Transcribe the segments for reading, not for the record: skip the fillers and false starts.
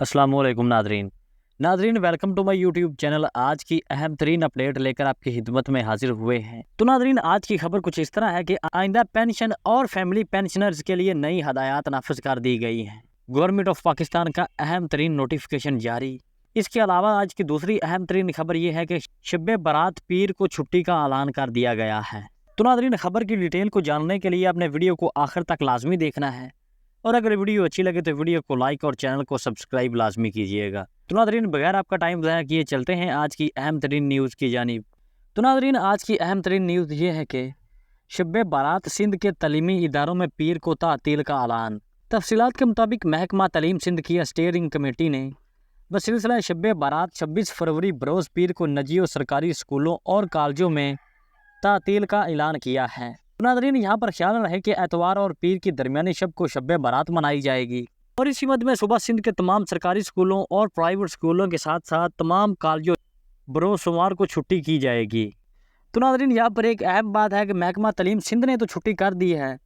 अस्सलाम वालेकुम नादरीन welcome to my YouTube channel. आज की अहम तरीन अपडेट लेकर आपकी खिदमत में हाजिर हुए हैं। तो नादरीन, आज की खबर कुछ इस तरह है कि आइंदा पेंशन और फैमिली पेंशनर्स के लिए नई हदायत नाफिज कर दी गई हैं। गवर्नमेंट ऑफ पाकिस्तान का अहम तरीन नोटिफिकेशन जारी। इसके अलावा आज की दूसरी अहम तरीन खबर यह है कि शब बारात पीर को छुट्टी का ऐलान कर दिया गया है। तो नादरीन, खबर की डिटेल को जानने के लिए आपने वीडियो को आखिर तक लाजमी देखना है, और अगर वीडियो अच्छी लगे तो वीडियो को लाइक और चैनल को सब्सक्राइब लाजमी कीजिएगा। तो नादरीन, बगैर आपका टाइम ज़ाया किए चलते हैं आज की अहम तरीन न्यूज़ की जानिब। तो नादरीन, आज की अहम तरीन न्यूज़ ये है कि शब बारात सिंध के तलीमी इदारों में पीर को तातील का ऐलान। तफसीलात के मुताबिक महकमा तलीम सिंध की स्टीयरिंग कमेटी ने बसिलसिला शब बारात 26 फरवरी बरोज़ पीर को निजी और सरकारी स्कूलों और कॉलेजों में तातील का ऐलान किया है। नादरीन, यहाँ पर ख्याल रहे कि एतवार और पीर की दरमियानी शब को शब बारात मनाई जाएगी, और इसी मद में सुबह सिंध के तमाम सरकारी स्कूलों और प्राइवेट स्कूलों के साथ साथ तमाम कॉलेजों बरोज़ सोमवार को छुट्टी की जाएगी। तो नादरीन, यहाँ पर एक अहम बात है कि महकमा तलीम सिंध ने तो छुट्टी कर दी है,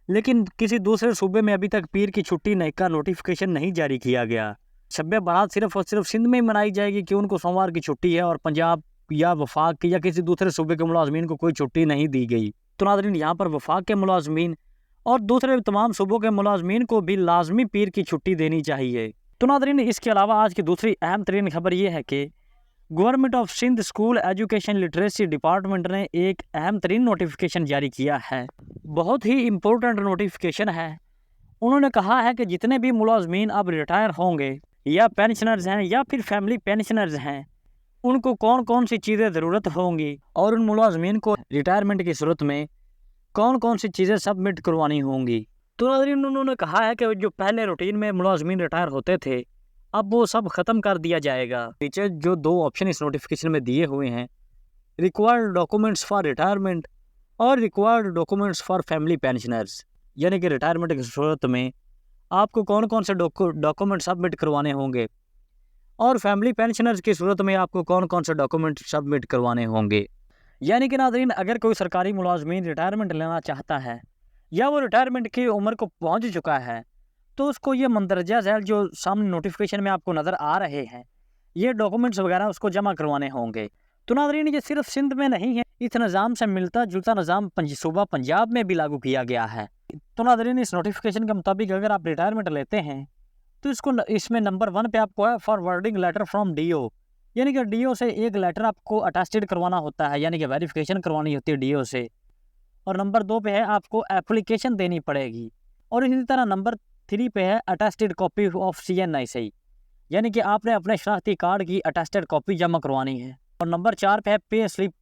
लेकिन किसी दूसरे सूबे में अभी तक पीर की छुट्टी का नोटिफिकेशन नहीं जारी किया गया। शब बारात सिर्फ और सिर्फ सिंध में ही मनाई जाएगी कि उनको सोमवार की छुट्टी है, और पंजाब या वफाक की या किसी दूसरे सूबे के मुलाजमीन को कोई छुट्टी नहीं दी गई। तो नादरीन, यहाँ पर वफाक के मुलाजमीन और दूसरे तमाम सूबों के मुलाजमीन को भी लाजमी पीर की छुट्टी देनी चाहिए। तो नादरीन, इसके अलावा आज की दूसरी अहम तरीन खबर ये है कि government of Sindh school education literacy department ने एक अहम तरीन नोटिफिकेशन जारी किया है। बहुत ही इम्पोर्टेंट नोटिफिकेशन है। उन्होंने कहा है कि जितने भी मुलाजमीन अब रिटायर होंगे या पेंशनर्स हैं या फिर फैमिली पेंशनर्स हैं, उनको कौन कौन सी चीज़ें ज़रूरत होंगी, और उन मुलाजमीन को रिटायरमेंट की सूरत में कौन कौन सी चीज़ें सबमिट करवानी होंगी। तो नाज़रीन, उन्होंने कहा है कि जो पहले रूटीन में मुलाजमीन रिटायर होते थे, अब वो सब ख़त्म कर दिया जाएगा। नीचे जो दो ऑप्शन इस नोटिफिकेशन में दिए हुए हैं, रिक्वायर्ड डॉक्यूमेंट्स फॉर रिटायरमेंट और required documents for family pensioners, यानी कि रिटायरमेंट की सूरत में आपको कौन कौन से डॉक्यूमेंट सबमिट करवाने होंगे, और फैमिली पेंशनर्स की सूरत में आपको कौन कौन से डॉक्यूमेंट सबमिट करवाने होंगे। यानी कि नाज़रीन, अगर कोई सरकारी मुलाजमीन रिटायरमेंट लेना चाहता है या वो रिटायरमेंट की उम्र को पहुंच चुका है, तो उसको ये मंदरजा झैल जो सामने नोटिफिकेशन में आपको नज़र आ रहे हैं, ये डॉक्यूमेंट्स वगैरह उसको जमा करवाने होंगे। तो नाज़रीन, ये सिर्फ सिंध में नहीं है, इस निज़ाम से मिलता जुलता निज़ाम सूबा पंजाब में भी लागू किया गया है। तो नाज़रीन, इस नोटिफिकेशन के मुताबिक अगर आप रिटायरमेंट लेते हैं तो इसमें नंबर 1 पे आपको है फॉरवर्डिंग लेटर फ्रॉम डीओ, यानी कि डीओ से एक लेटर आपको अटेस्टेड करवाना होता है, यानी कि वेरिफिकेशन करवानी होती है डीओ से। और नंबर 2 पे है आपको एप्लीकेशन देनी पड़ेगी, और इसी तरह नंबर 3 पे है अटेस्टेड कॉपी ऑफ CNIC, यानी कि आपने अपने शनाख्ती कार्ड की अटेस्टेड कॉपी जमा करवानी है। और नंबर 4 पे है पे स्लिप,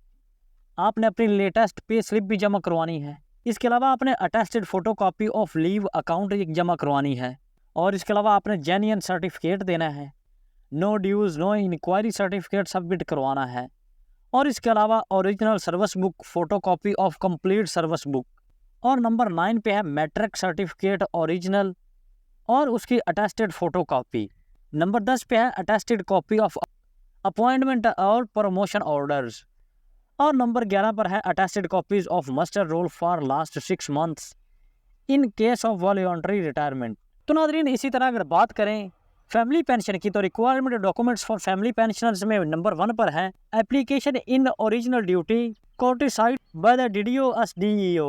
आपने अपनी लेटेस्ट पे स्लिप भी जमा करवानी है। इसके अलावा आपने attested photo copy of leave account जमा करवानी है, और इसके अलावा आपने जेन्युइन सर्टिफिकेट देना है, नो ड्यूज़ नो इंक्वायरी सर्टिफिकेट सबमिट करवाना है, और इसके अलावा original service book photo copy of complete service book. और नंबर 9 पे है मैट्रिक सर्टिफिकेट ओरिजिनल और उसकी अटेस्टेड फ़ोटो कॉपी। नंबर 10 पे है अटेस्टेड कॉपी ऑफ अपॉइंटमेंट और प्रमोशन ऑर्डर्स। और नंबर 11 पर है attested copies of muster roll for last 6 months in case of voluntary retirement. तो नाज़रीन, इसी तरह अगर बात करें फैमिली पेंशन की, तो requirement documents for family pensioners में नंबर 1 पर है application in original duly countersigned by the DDO DEO।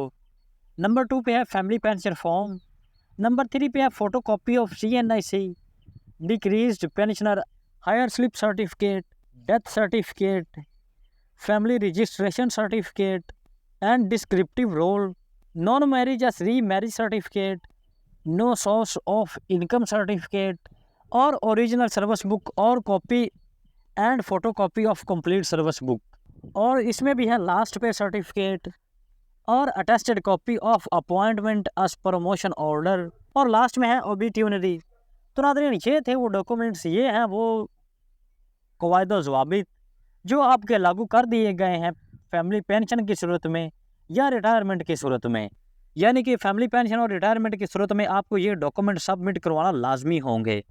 Number 2 पे है फैमिली पेंशन फॉर्म। नंबर 3 पे है photo copy of CNIC, decreased pensioner hire slip certificate, death certificate, family registration certificate and descriptive roll, non marriage या re marriage certificate, no source of income certificate, और original service book और copy and photo copy of complete service book. और इसमें भी है last pay certificate और attested copy of appointment as promotion order, और last में है ओबिट्यूनरी। तो नाज़रीन, ये थे वो डॉक्यूमेंट्स, ये हैं वो कवायद व ज़वाबित जो आपके लागू कर दिए गए हैं फैमिली पेंशन की सूरत में या रिटायरमेंट की सूरत में। यानी कि फैमिली पेंशन और रिटायरमेंट की सूरत में आपको ये डॉक्यूमेंट सबमिट करवाना लाजमी होंगे।